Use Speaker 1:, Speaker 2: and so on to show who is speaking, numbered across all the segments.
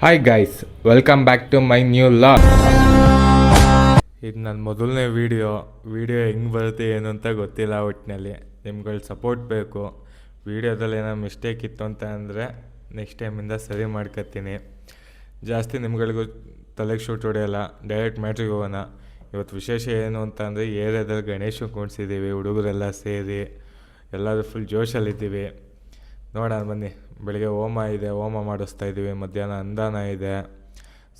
Speaker 1: Hi guys, welcome back to my new vlog. ಇದು ನನ್ನ ಮೊದಲನೇ ವೀಡಿಯೋ ಹೆಂಗೆ ಬರುತ್ತೆ ಏನು ಅಂತ ಗೊತ್ತಿಲ್ಲ. ಒಟ್ಟಿನಲ್ಲಿ ನಿಮ್ಗಳ ಸಪೋರ್ಟ್ ಬೇಕು. ವೀಡಿಯೋದಲ್ಲಿ ಏನೋ ಮಿಸ್ಟೇಕ್ ಇತ್ತು ಅಂತ ಅಂದರೆ ನೆಕ್ಸ್ಟ್ ಟೈಮಿಂದ ಸರಿ ಮಾಡ್ಕೊತೀನಿ. ಜಾಸ್ತಿ ನಿಮ್ಗಳಿಗೂ ತಲೆಗೆ ಶೂಟ್ ಹೊಡೆಯಲ್ಲ, ಡೈರೆಕ್ಟ್ ಮ್ಯಾಟ್ರಿಗೆ ಹೋಗೋಣ. ಇವತ್ತು ವಿಶೇಷ ಏನು ಅಂತ ಅಂದರೆ ಏರಿಯಾದಲ್ಲಿ ಗಣೇಶ ಕೂಣಿಸಿದ್ದೀವಿ, ಹುಡುಗರೆಲ್ಲ ಸೇರಿ ಎಲ್ಲರೂ ಫುಲ್ ಜೋಶಲ್ಲಿದ್ದೀವಿ. ನೋಡೋಣ ಬನ್ನಿ. ಬೆಳಿಗ್ಗೆ ಹೋಮ ಮಾಡಿಸ್ತಾ ಇದ್ದೀವಿ, ಮಧ್ಯಾಹ್ನ ಅನುದಾನ ಇದೆ,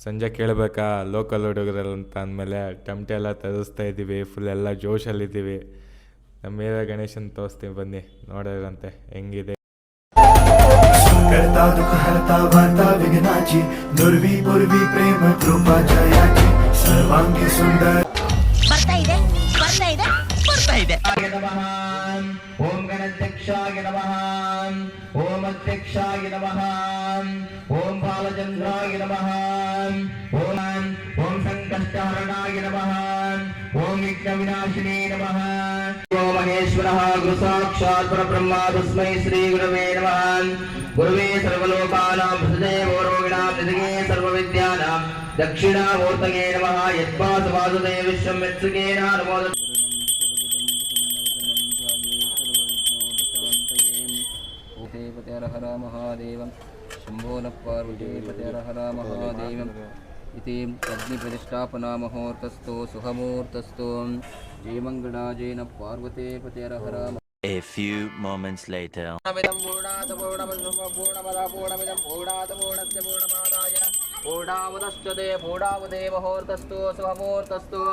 Speaker 1: ಸಂಜೆ ಕೇಳಬೇಕಾ ಲೋಕಲ್ ಹುಡುಗರಲ್ಲ ಅಂತ ಅಂದಮೇಲೆ ಟಮಟೆ ಎಲ್ಲ ತರಿಸ್ತಾ ಇದ್ದೀವಿ. ಫುಲ್ ಎಲ್ಲ ಜೋಶಲ್ಲಿದ್ದೀವಿ. ನಮ್ಮ ಏರಿಯಾ ಗಣೇಶನ ತೋರಿಸ್ತೀವಿ ಬನ್ನಿ, ನೋಡೋರಂತೆ ಹೆಂಗಿದೆ.
Speaker 2: करता दुःख हरता वार्ता विघ्नाची दुर्वी पूर्वी प्रेम कृपा जयाची सर्वांगी सुंदर
Speaker 3: ಬರ್ತಾ ಇದೆ
Speaker 4: ಓಂ ಗಣಾಧ್ಯಕ್ಷಾಯ ನಮಃ ಓಂ ಅಧ್ಯಕ್ಷಾಯ ನಮಃ ಓಂ ಬಾಲಚಂದ್ರಾಯ ನಮಃ ಓಂ ಸಂಕಷ್ಟಹರಣಾಯ ನಮಃ ಓಂ ವಿಘ್ನ ವಿನಾಶಿನೇ ನಮಃ ಓಂ ಮಹೇಶ್ವರಃ ಗುರು ಸಾಕ್ಷಾತ್ ಪರಬ್ರಹ್ಮ ತಸ್ಮೈ ಶ್ರೀ ಗುರವೇ ನಮಃ ಗುರುವೇ ಸರ್ವಲೋಕಾನಾಂ ಪ್ರಸದೇ ಗೋರೋಗಿಣಾಂ ನಿಧಗೆ ಸರ್ವವಿದ್ಯಾನಾಂ ದಕ್ಷಿಣಾಮೂರ್ತಯೇ ನಮಃ ಯತ್ಪಾಸವಾಸುದೇ ವಿಶ್ವಂ ಯತ್ಸುಕೇನ ನಮೋ
Speaker 5: ಹರ ಮಹಾದೇವ ಶಂಭೋನ ಪಾರ್ವತೀಪತಿಹರ ಹರ ಮಹಾದೇವ ಇತಿ ಅಗ್ನಿ ಪ್ರತಿಷ್ಠಾಪನಾ ಮುಹೂರ್ತಸ್ಥೋ ಸುಖಮೂರ್ತಸ್ಥೋ ಜಯಮಂಗಳಾಜೇನ ಪಾರ್ವತೀಪತಿಹರ ಹರ.
Speaker 6: A few moments later.
Speaker 5: ಪೂರ್ಣಾವದೇ ಮುಹೂರ್ತಸ್ಥೋ ಸುಖಮೂರ್ತಸ್ಥೋ.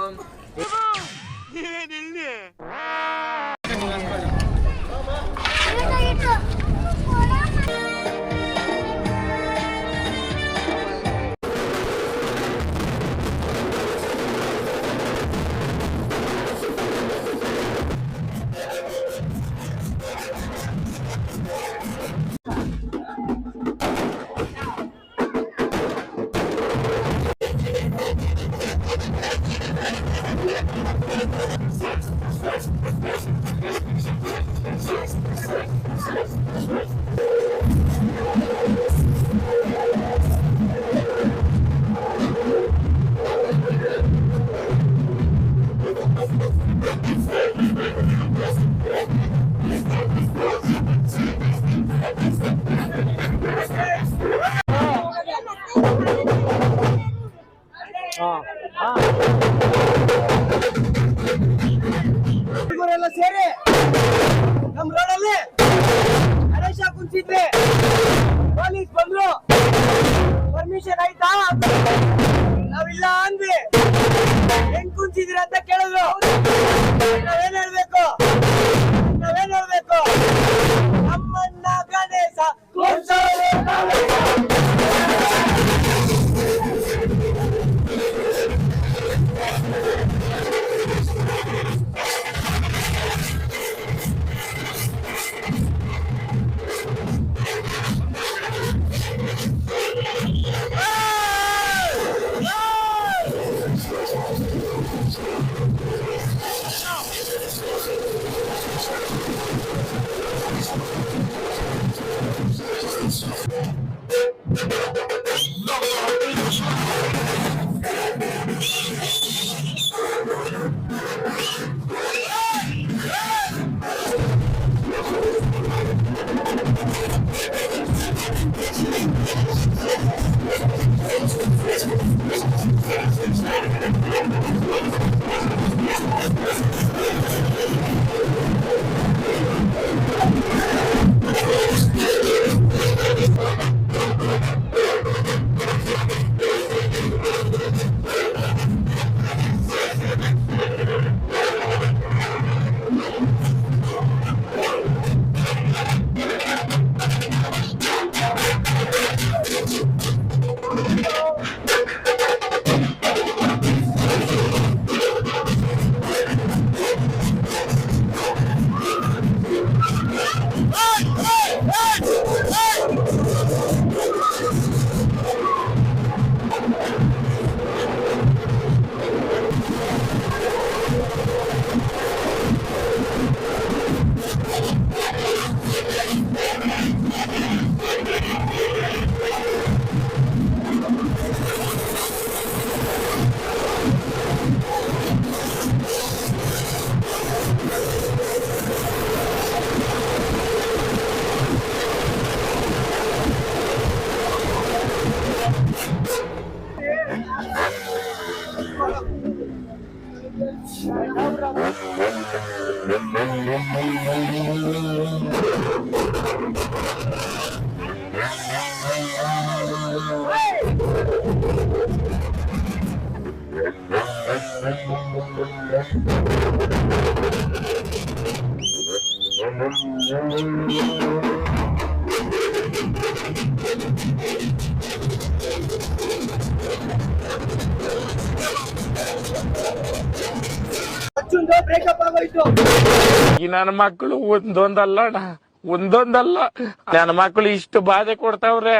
Speaker 7: ಹುಡುಗರೆಲ್ಲ ಸೇರಿ ನಮ್ ರೋಡಲ್ಲಿ ಗಣೇಶ ಕುಂಚಿದ್ವಿ. ಪೊಲೀಸ್ ಬಂದ್ರು, ಪರ್ಮಿಷನ್ ಆಯ್ತಾ? ನಾವಿಲ್ಲ ಅಂದ್ವಿ. ಹೆಂಗ್ ಕುಂಚಿದ್ರಿ ಅಂತ ಕೇಳಿದ್ರು. ನಾವೇನ್ ಹೇಳ್ಬೇಕು? ನಮ್ಮನ್ನ ಗಣೇಶ ಅಚ್ಚುಂದು ಬ್ರೇಕಪ್ ಆಗೋಯ್ತು.
Speaker 3: ಈ ನನ್ನ ಮಕ್ಕಳು ಒಂದೊಂದಲ್ಲ ನನ್ನ ಮಕ್ಕಳು ಇಷ್ಟು ಬಾಧೆ ಕೊಡ್ತಾವ್ರೆ,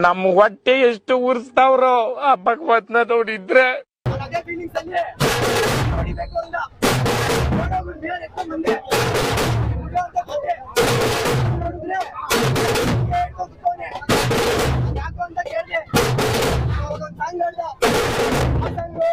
Speaker 3: ನಮ್ಮ ಹೊಟ್ಟೆ ಎಷ್ಟು ಉರ್ಸ್ತಾವ್ರೋ ಆ ಭಗವತ್ನ ನೋಡಿದ್ರೆ.
Speaker 7: ನಾನು ಅದೇ ಫೀಲಿಂಗ್ಸ್ ಅಲ್ಲಿ ಹೊಡಿಬೇಕು ಅಂದ ನೋಡೋದು ಬೇರೆ ಎತ್ತ ಮುಂದೆ ಹುಡುಗ ಅಂತ ಬಂದೆ. ನೋಡಿದ್ರೆ ಹೇಳ್ಕೊಂಡ್ತಾನೆ ಯಾಕೋ ಅಂತ ಕೇಳಿದೆ. ಅವಾಗೊಂದು ಸಾಂಗ್ ಹೇಳ್ದ. ಆ ಸಾಂಗು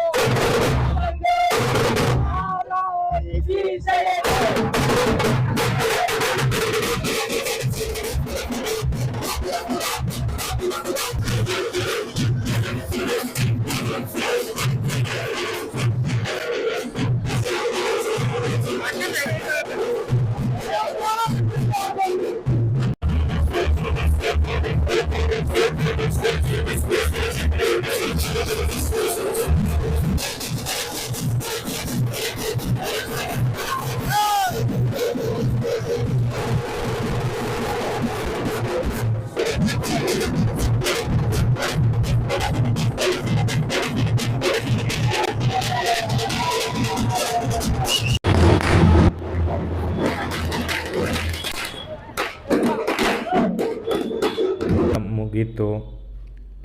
Speaker 1: ಮುಗೀತು.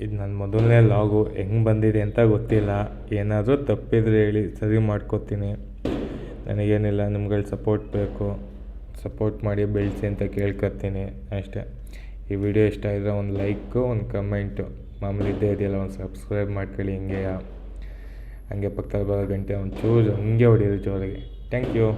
Speaker 1: ಇದು ನನ್ನ ಮೊದಲನೇ ಲಾಗು. ಹೆಂಗೆ ಬಂದಿದೆ ಅಂತ ಗೊತ್ತಿಲ್ಲ. ಏನಾದರೂ ತಪ್ಪಿದ್ರೆ ಹೇಳಿ, ಸರಿ ಮಾಡ್ಕೋತೀನಿ. ನನಗೇನಿಲ್ಲ, ನಿಮ್ಗಳ ಸಪೋರ್ಟ್ ಬೇಕು. ಸಪೋರ್ಟ್ ಮಾಡಿ ಬೆಳೆಸಿ ಅಂತ ಕೇಳ್ಕೊತೀನಿ ಅಷ್ಟೇ. ಈ ವಿಡಿಯೋ ಇಷ್ಟ ಆದರೆ ಒಂದು ಲೈಕು, ಒಂದು ಕಮೆಂಟು, ಮಾಮೂಲಿ ಇದ್ದೇ ಇದೆಯಲ್ಲ, ಒಂದು ಸಬ್ಸ್ಕ್ರೈಬ್ ಮಾಡ್ಕೊಳ್ಳಿ. ಹಂಗೆ ಪಕ್ಕದಲ್ಲಿ ಬರೋ ಗಂಟೆ ಒಂದು ಚೂರು ಹಂಗೆ ಹೊಡೀರಿ ಜೋರಾಗಿ. Thank you.